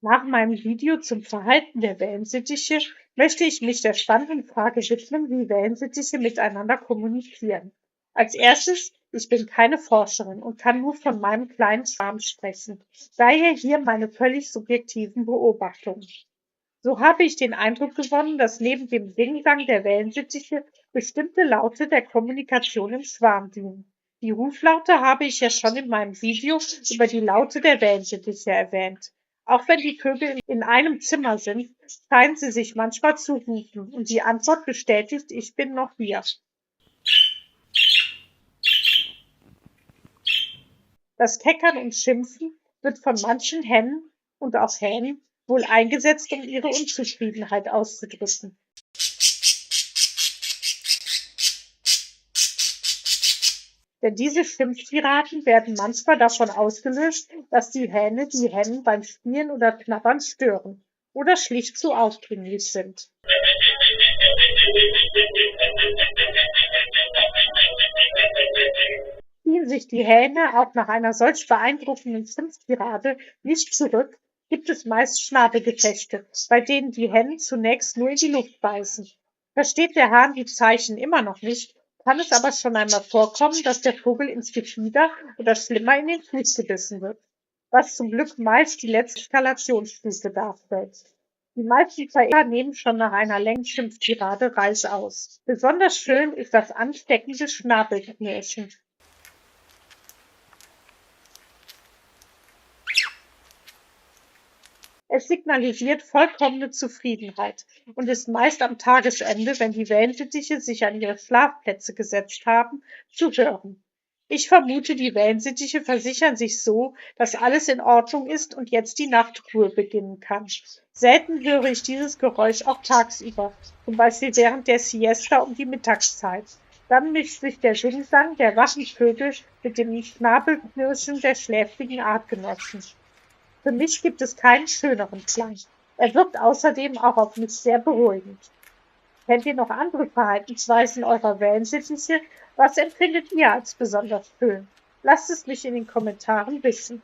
Nach meinem Video zum Verhalten der Wellensittiche möchte ich mich der spannenden Frage widmen, wie Wellensittiche miteinander kommunizieren. Als erstes, ich bin keine Forscherin und kann nur von meinem kleinen Schwarm sprechen. Daher hier meine völlig subjektiven Beobachtungen. So habe ich den Eindruck gewonnen, dass neben dem Singsang der Wellensittiche bestimmte Laute der Kommunikation im Schwarm dienen. Die Ruflaute habe ich ja schon in meinem Video über die Laute der Wellensittiche erwähnt. Auch wenn die Vögel in einem Zimmer sind, scheinen sie sich manchmal zu rufen und die Antwort bestätigt, ich bin noch hier. Das Keckern und Schimpfen wird von manchen Hennen und auch Hähnen wohl eingesetzt, um ihre Unzufriedenheit auszudrücken. Denn diese Schimpftiraden werden manchmal davon ausgelöst, dass die Hähne die Hennen beim Spielen oder Knabbern stören oder schlicht zu aufdringlich sind. Ziehen sich die Hähne auch nach einer solch beeindruckenden Schimpftirade nicht zurück, gibt es meist Schnabelgefechte, bei denen die Hennen zunächst nur in die Luft beißen. Versteht der Hahn die Zeichen immer noch nicht, kann es aber schon einmal vorkommen, dass der Vogel ins Gefieder oder schlimmer in den Fuß gebissen wird, was zum Glück meist die letzte Eskalationsstufe darstellt. Die meisten Verehrer nehmen schon nach einer längeren Schimpftirade reißaus. Besonders schön ist das ansteckende Schnabelknirschen. Es signalisiert vollkommene Zufriedenheit und ist meist am Tagesende, wenn die Wellensittiche sich an ihre Schlafplätze gesetzt haben, zu hören. Ich vermute, die Wellensittiche versichern sich so, dass alles in Ordnung ist und jetzt die Nachtruhe beginnen kann. Selten höre ich dieses Geräusch auch tagsüber, zum Beispiel während der Siesta um die Mittagszeit. Dann mischt sich der Singsang der wachen Vögel mit dem Schnabelknirschen der schläfrigen Artgenossen. Für mich gibt es keinen schöneren Klang. Er wirkt außerdem auch auf mich sehr beruhigend. Kennt ihr noch andere Verhaltensweisen eurer Wellensittiche? Was empfindet ihr als besonders schön? Lasst es mich in den Kommentaren wissen.